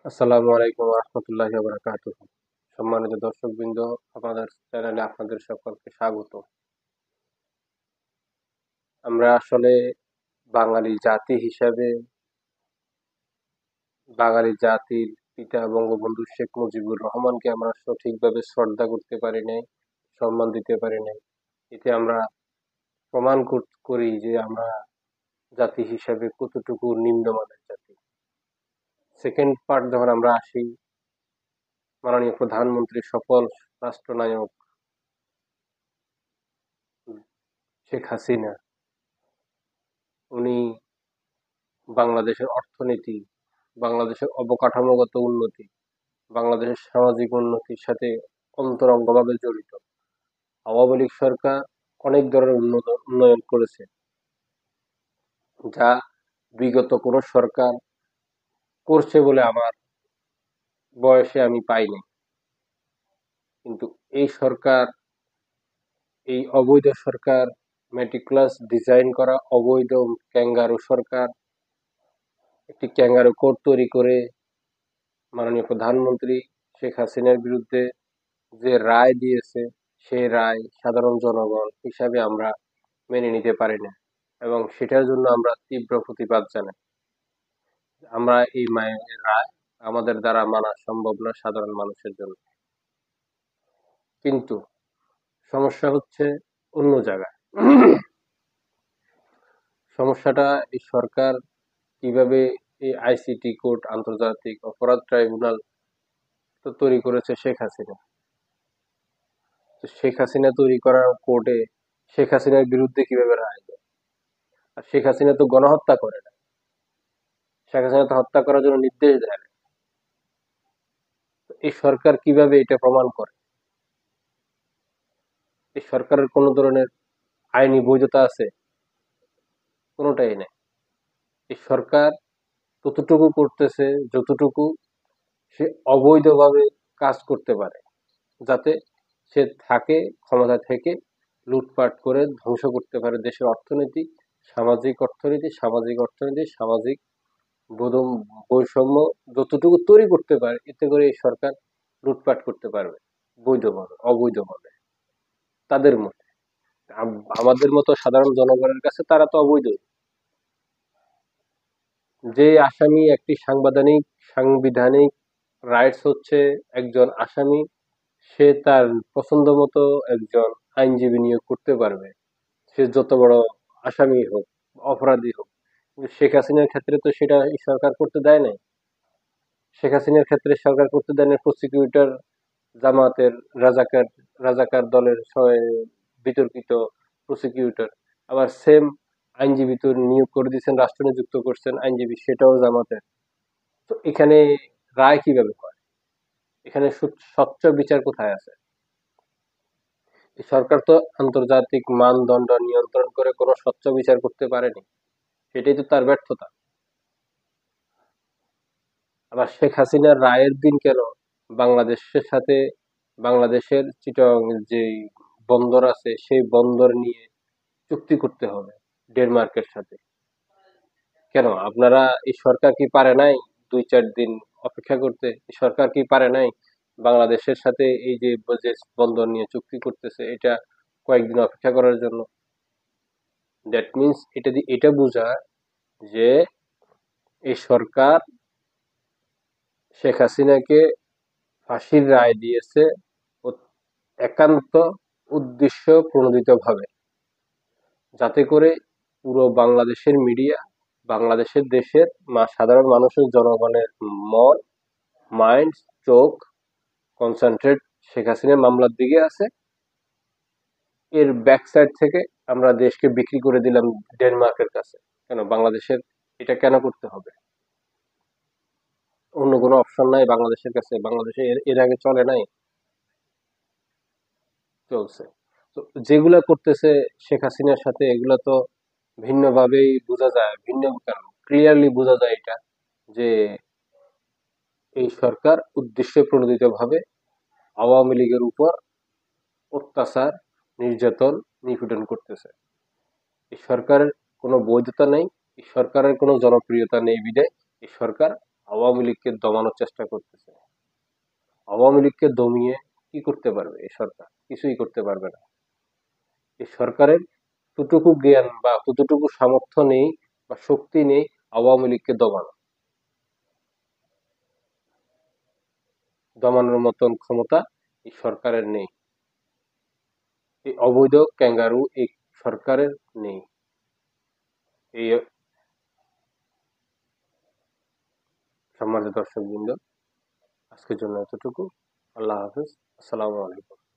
আসসালামু আলাইকুম রহমতুল্লাহি ওয়া বারাকাতুহু। সম্মানিত দর্শকবৃন্দ, আপনাদের চ্যানেলে আপনাদের সকলকে স্বাগত। আমরা আসলে বাঙালি জাতি হিসাবে বাঙালি জাতির পিতা বঙ্গবন্ধু শেখ মুজিবুর রহমানকে আমরা সঠিকভাবে শ্রদ্ধা করতে পারি নাই, সম্মান দিতে পারি নাই। এতে আমরা প্রমাণ করি যে আমরা জাতি হিসাবে কতটুকু নিম্নমানের জাতি। সেকেন্ড পার্ট যখন আমরা আসি, মাননীয় প্রধানমন্ত্রী সফল রাষ্ট্রনায়ক শেখ হাসিনা, উনি বাংলাদেশের অর্থনীতি, বাংলাদেশের অবকাঠামোগত উন্নতি, বাংলাদেশের সামাজিক উন্নতির সাথে অন্তরঙ্গভাবে জড়িত। আওয়ামী লীগ সরকার অনেক ধরনের উন্নয়ন করেছে, যা বিগত কোনো সরকার করছে বলে আমার বয়সে আমি পাইনি। কিন্তু এই সরকার, এই অবৈধ সরকার, মেটিকুলাস ডিজাইন করা অবৈধ ক্যাঙ্গারু সরকার একটি ক্যাঙ্গারু কোর্ট তৈরি করে মাননীয় প্রধানমন্ত্রী শেখ হাসিনার বিরুদ্ধে যে রায় দিয়েছে, সেই রায় সাধারণ জনগণ হিসাবে আমরা মেনে নিতে পারি না, এবং সেটার জন্য আমরা তীব্র প্রতিবাদ জানাই। আমরা এই মায়ের রায় আমাদের দ্বারা মানা সম্ভব না সাধারণ মানুষের জন্য। কিন্তু সমস্যা হচ্ছে অন্য জায়গায়। সমস্যাটা এই সরকার কিভাবে এই আইসিটি কোর্ট, আন্তর্জাতিক অপরাধ ট্রাইব্যুনাল তো তৈরি করেছে শেখ হাসিনা। তো শেখ হাসিনা তৈরি করা কোর্টে শেখ হাসিনার বিরুদ্ধে কিভাবে রায় দেয়? আর শেখ হাসিনা তো গণহত্যা করে না, শেখ হাসিনা তো হত্যা করার জন্য নির্দেশ দেয় না। তো এই সরকার কিভাবে এটা প্রমাণ করে? এই সরকারের কোনো ধরনের আইনি বৈধতা আছে? কোনোটাই নেই। এই সরকার ততটুকু করতেছে যতটুকু সে অবৈধভাবে কাজ করতে পারে, যাতে সে থাকে, ক্ষমতা থেকে লুটপাট করে ধ্বংস করতে পারে দেশের অর্থনীতি, সামাজিক অর্থনীতি, সামাজিক বৈষম্য যতটুকু তৈরি করতে পারে, এতে করে এই সরকার লুটপাট করতে পারবে বৈধভাবে, অবৈধভাবে তাদের মতে। আমাদের মতো সাধারণ জনগণের কাছে তারা তো অবৈধ। যে আসামি, একটি সাংবিধানিক রাইটস হচ্ছে একজন আসামি সে তার পছন্দ মতো একজন আইনজীবী নিয়োগ করতে পারবে, সে যত বড় আসামি হোক, অপরাধী হোক। কিন্তু শেখ হাসিনার ক্ষেত্রে তো সেটা এই সরকার করতে দেয় নাই। শেখ হাসিনার ক্ষেত্রে সরকার করতে দেয় না। প্রসিকিউটর জামাতের রাজাকার রাজাকার দলের বিতর্কিত প্রসিকিউটর, আবার সেম আইনজীবী তো নিয়োগ করে দিয়েছেন, রাষ্ট্র নিযুক্ত করছেন আইনজীবী, সেটাও জামাতের। তো এখানে রায় কিভাবে হয়? এখানে স্বচ্ছ বিচার কোথায় আছে? এই সরকার তো আন্তর্জাতিক মানদণ্ড নিয়ন্ত্রণ করে কোনো স্বচ্ছ বিচার করতে পারেনি, সেটাই তো তার ব্যর্থতা। আবার শেখ হাসিনার রায়ের দিন কেন বাংলাদেশের সাথে, বাংলাদেশের চিটং যে বন্দর আছে সেই বন্দর নিয়ে চুক্তি করতে হবে ডেনমার্কের সাথে? কেন আপনারা, এই সরকার কি পারে নাই 2-4 দিন অপেক্ষা করতে? এই সরকার কি পারে নাই বাংলাদেশের সাথে এই যে বন্দর নিয়ে চুক্তি করতেছে এটা কয়েকদিন অপেক্ষা করার জন্য? দ্যাট মিনস এটা বোঝায় যে এই সরকার শেখ হাসিনাকে ফাঁসির রায় দিয়েছে একান্ত উদ্দেশ্য প্রণোদিত ভাবে, যাতে করে পুরো বাংলাদেশের মিডিয়া, বাংলাদেশের দেশের সাধারণ মানুষের, জনগণের মন, মাইন্ড, চোখ কনসেন্ট্রেট শেখ হাসিনার মামলার দিকে আছে। এর ব্যাক সাইড থেকে আমরা দেশকে বিক্রি করে দিলাম ডেনমার্কের কাছে। কেন বাংলাদেশের এটা কেন করতে হবে? অন্য কোনো অপশন নাই বাংলাদেশের কাছে? বাংলাদেশে এর আগে চলে নাই? চলছে। তো যেগুলা করতেছে শেখ হাসিনার সাথে, এগুলা তো ভিন্নভাবেই বোঝা যায়। ভিন্ন কেন, ক্লিয়ারলি বোঝা যায় এটা, যে এই সরকার উদ্দেশ্য প্রণোদিত ভাবে আওয়ামী লীগের উপর অত্যাচার, নির্যাতন, নিপীড়ন করতেছে। এই সরকারের কোনো বৈধতা নেই, এই সরকারের কোনো জনপ্রিয়তা নেই বিধায় এই সরকার আওয়ামী লীগকে দমানোর চেষ্টা করতেছে। আওয়ামী লীগকে দমিয়ে কি করতে পারবে এই সরকার? কিছুই করতে পারবে না। এই সরকারের ততটুকু জ্ঞান বা ততটুকু সামর্থ্য নেই বা শক্তি নেই আওয়ামী লীগকে দমানোর মতন ক্ষমতা এই সরকারের নেই। এই অবৈধ ক্যাঙ্গারু এই সরকারের নেই। এই সম্মানিত দর্শকবৃন্দ, আজকের জন্য এতটুকু। আল্লাহ হাফেজ। আসসালামু আলাইকুম।